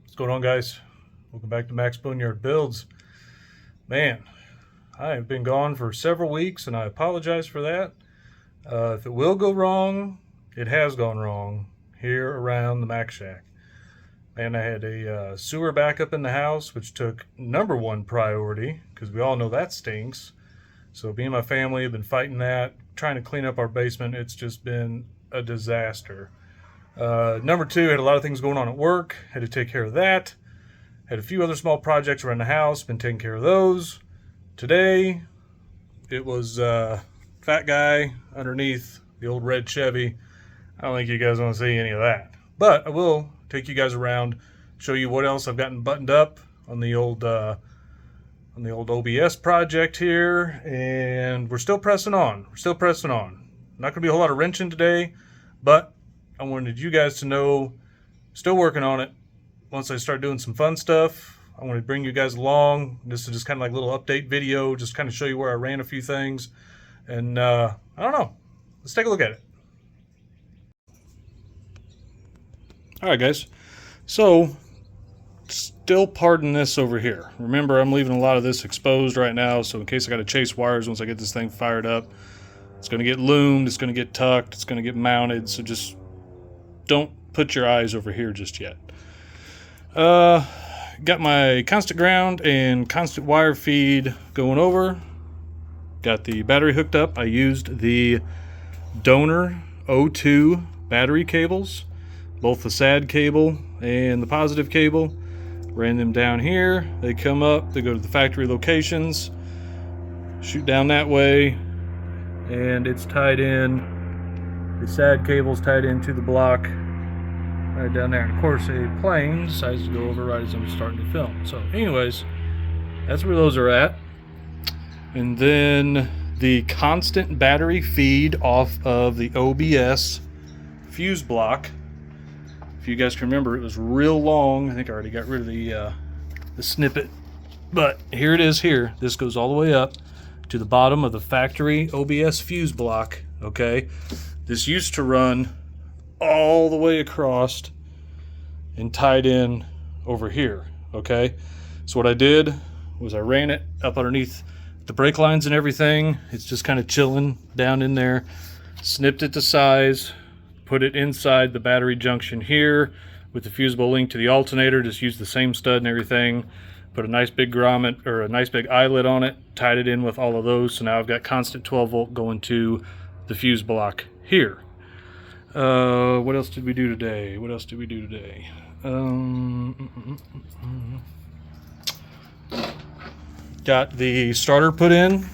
What's going on, guys? Welcome back to Max Boneyard Builds. Man, I have been gone for several weeks and I apologize for that. If it will go wrong, it has gone wrong here around the Mac Shack. Man, I had a sewer backup in the house, which took #1 priority because we all know that stinks. So me and my family have been fighting that, trying to clean up our basement. It's just been a disaster. #2, had a lot of things going on at work, had to take care of that. Had a few other small projects around the house, been taking care of those. Today, it was fat guy underneath the old red Chevy. I don't think you guys want to see any of that. But I will take you guys around, show you what else I've gotten buttoned up on the old OBS project here, and we're still pressing on. Not going to be a whole lot of wrenching today, but I wanted you guys to know, still working on it. Once I start doing some fun stuff, I want to bring you guys along. This is just kind of like a little update video, just kind of show you where I ran a few things. And I don't know. Let's take a look at it. All right, guys. So, still pardon this over here. Remember, I'm leaving a lot of this exposed right now, so in case I got to chase wires once I get this thing fired up, it's going to get loomed, it's going to get tucked, it's going to get mounted, so just don't put your eyes over here just yet. Got my constant ground and constant wire feed going over. Got the battery hooked up. I used the donor O2 battery cables, both the SAD cable and the positive cable. Ran them down here. They come up, they go to the factory locations, shoot down that way, and it's tied in. The SAD cable's tied into the block right down there. And of course, a plane decides to go over right as I'm starting to film. So anyways, that's where those are at. And then the constant battery feed off of the OBS fuse block. If you guys can remember, it was real long. I think I already got rid of the snippet. But here it is here. This goes all the way up to the bottom of the factory OBS fuse block, okay? This used to run all the way across and tied in over here, okay? So what I did was I ran it up underneath the brake lines and everything. It's just kind of chilling down in there. Snipped it to size, put it inside the battery junction here with the fusible link to the alternator. Just used the same stud and everything. Put a nice big grommet or a nice big eyelet on it, tied it in with all of those. So now I've got constant 12 volt going to the fuse block here. What else did we do today? Got the starter put in,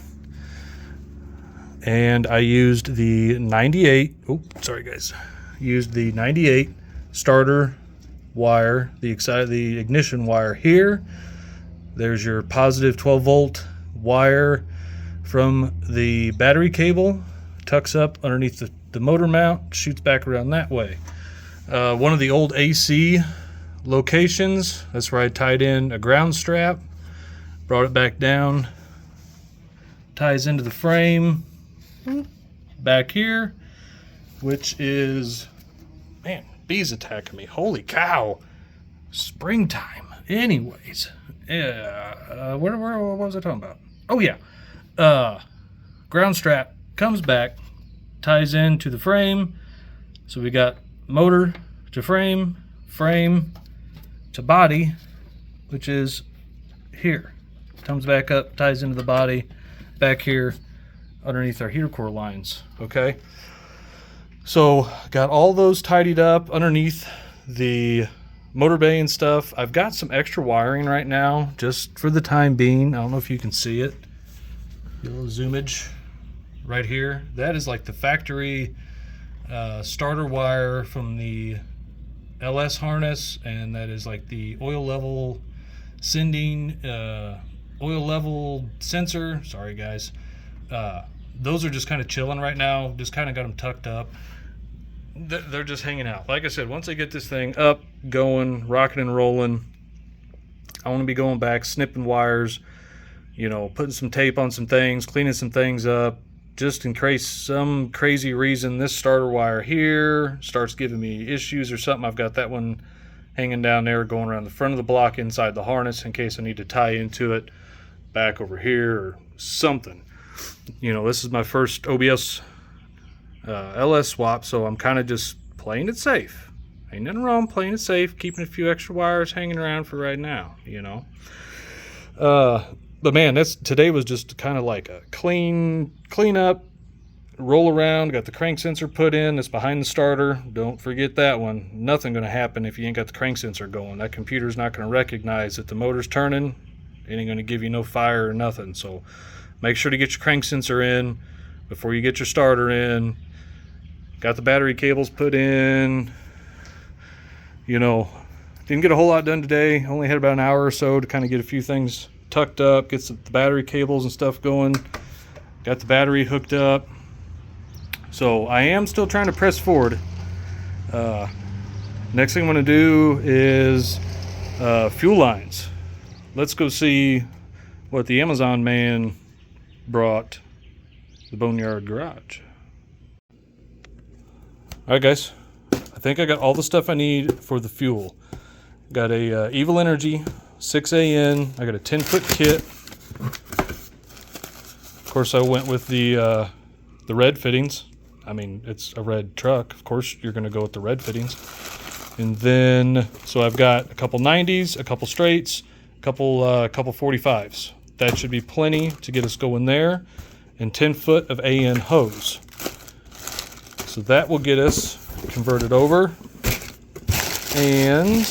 and I used the 98. Oh, sorry guys. Used the 98 starter wire, the ignition wire here. There's your positive 12 volt wire from the battery cable, tucks up underneath the motor mount, shoots back around that way. One of the old AC locations, that's where I tied in a ground strap, brought it back down, ties into the frame back here, which is, man, bees attacking me, holy cow, springtime. Anyways, what was I talking about? Oh yeah, ground strap comes back, ties into the frame. So we got motor to frame, frame to body, which is here. Comes back up, ties into the body, back here underneath our heater core lines, okay? So got all those tidied up underneath the motor bay and stuff. I've got some extra wiring right now, just for the time being. I don't know if you can see it. A little zoomage right here. That is like the factory starter wire from the LS harness, and that is like the oil level sending oil level sensor. Sorry guys, those are just kind of chilling right now. Just kind of got them tucked up. They're just hanging out. Like I said, once I get this thing up, going, rocking and rolling, I want to be going back, snipping wires, you know, putting some tape on some things, cleaning some things up, just in case some crazy reason this starter wire here starts giving me issues or something. I've got that one hanging down there, going around the front of the block inside the harness in case I need to tie into it back over here or something. You know, this is my first OBS LS swap, so I'm kind of just playing it safe. Ain't nothing wrong playing it safe, keeping a few extra wires hanging around for right now, you know. But man, today was just kind of like a clean up, roll around. Got the crank sensor put in. It's behind the starter. Don't forget that one. Nothing going to happen if you ain't got the crank sensor going. That computer's not going to recognize that the motor's turning. It ain't going to give you no fire or nothing. So make sure to get your crank sensor in before you get your starter in. Got the battery cables put in. You know, didn't get a whole lot done today. Only had about an hour or so to kind of get a few things tucked up, get the battery cables and stuff going. Got the battery hooked up. So I am still trying to press forward. Next thing I'm going to do is fuel lines. Let's go see what the Amazon man brought the Boneyard Garage. Alright guys, I think I got all the stuff I need for the fuel. Got a Evil Energy 6AN. I got a 10-foot kit. Of course, I went with the red fittings. I mean, it's a red truck. Of course, you're going to go with the red fittings. And then, so I've got a couple 90s, a couple straights, a couple 45s. That should be plenty to get us going there. And 10 foot of AN hose. So that will get us converted over. And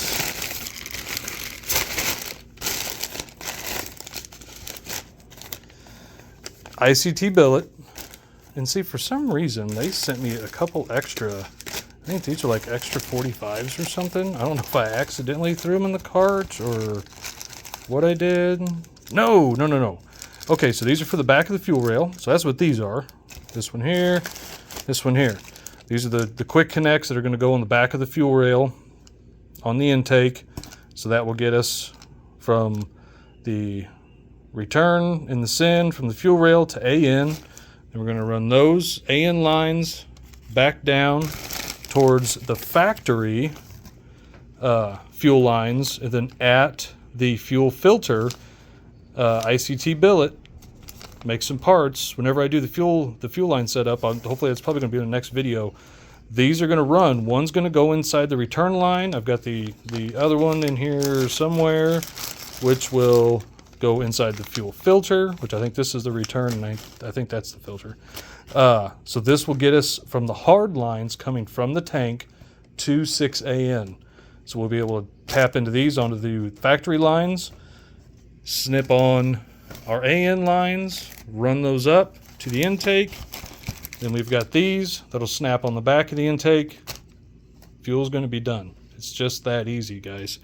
ICT billet. And see, for some reason they sent me a couple extra, I think these are like extra 45s or something. I don't know if I accidentally threw them in the cart or what I did. No. Okay, so these are for the back of the fuel rail. So that's what these are. This one here, this one here. These are the quick connects that are going to go on the back of the fuel rail on the intake. So that will get us from the return in the send from the fuel rail to AN. And we're going to run those AN lines back down towards the factory fuel lines, and then at the fuel filter ICT billet, make some parts. Whenever I do the fuel line setup, hopefully that's probably going to be in the next video. These are going to run. One's going to go inside the return line. I've got the other one in here somewhere, which will go inside the fuel filter, which I think this is the return, and I think that's the filter. So this will get us from the hard lines coming from the tank to 6AN. So we'll be able to tap into these onto the factory lines, snip on our AN lines, run those up to the intake. Then we've got these that'll snap on the back of the intake. Fuel's going to be done. It's just that easy, guys.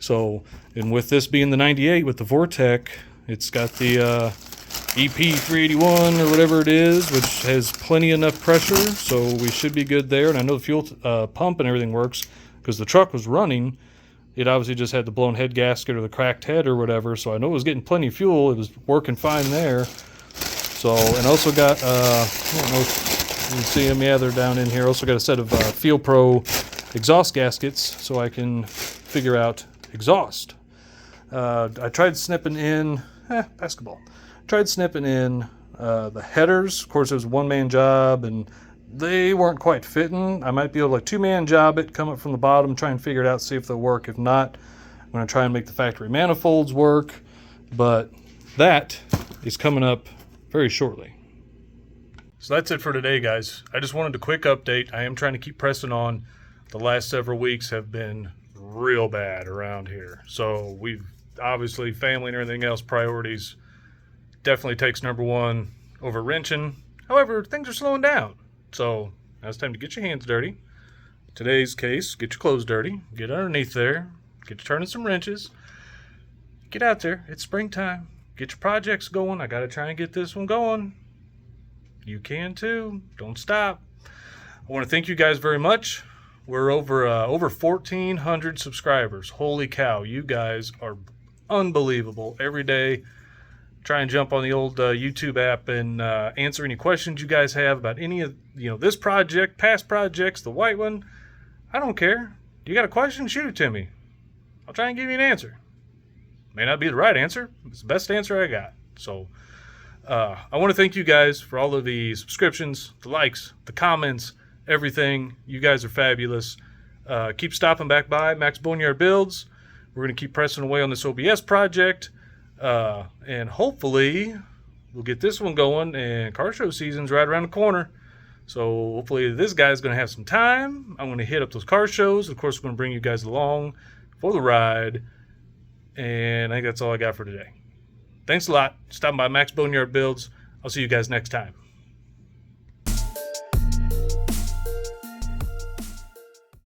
So, and with this being the 98 with the Vortec, it's got the EP381 or whatever it is, which has plenty enough pressure, so we should be good there. And I know the fuel pump and everything works because the truck was running. It obviously just had the blown head gasket or the cracked head or whatever, so I know it was getting plenty of fuel. It was working fine there. So, and also got, I don't know if you can see them. Yeah, they're down in here. Also got a set of Field Pro exhaust gaskets so I can figure out exhaust. I tried snipping in basketball. Tried snipping in the headers. Of course, it was a one-man job, and they weren't quite fitting. I might be able to like two-man job it, come up from the bottom, try and figure it out, see if they'll work. If not, I'm going to try and make the factory manifolds work. But that is coming up very shortly. So that's it for today, guys. I just wanted a quick update. I am trying to keep pressing on. The last several weeks have been real bad around here. So we've obviously, family and everything else, priorities definitely takes number one over wrenching. However, things are slowing down. So now it's time to get your hands dirty. Today's case, get your clothes dirty, get underneath there, get you turning some wrenches, get out there. It's springtime. Get your projects going. I got to try and get this one going. You can too. Don't stop. I want to thank you guys very much. We're over 1,400 subscribers. Holy cow, you guys are unbelievable. Every day, try and jump on the old YouTube app and answer any questions you guys have about any of this project, past projects, the white one. I don't care. You got a question? Shoot it to me. I'll try and give you an answer. May not be the right answer. It's the best answer I got. So I want to thank you guys for all of the subscriptions, the likes, the comments, everything. You guys are fabulous. Keep stopping back by Max Boneyard Builds. We're going to keep pressing away on this OBS project. And hopefully we'll get this one going, and car show season's right around the corner. So hopefully this guy's going to have some time. I'm going to hit up those car shows. Of course, we're going to bring you guys along for the ride. And I think that's all I got for today. Thanks a lot. Stopping by Max Boneyard Builds. I'll see you guys next time.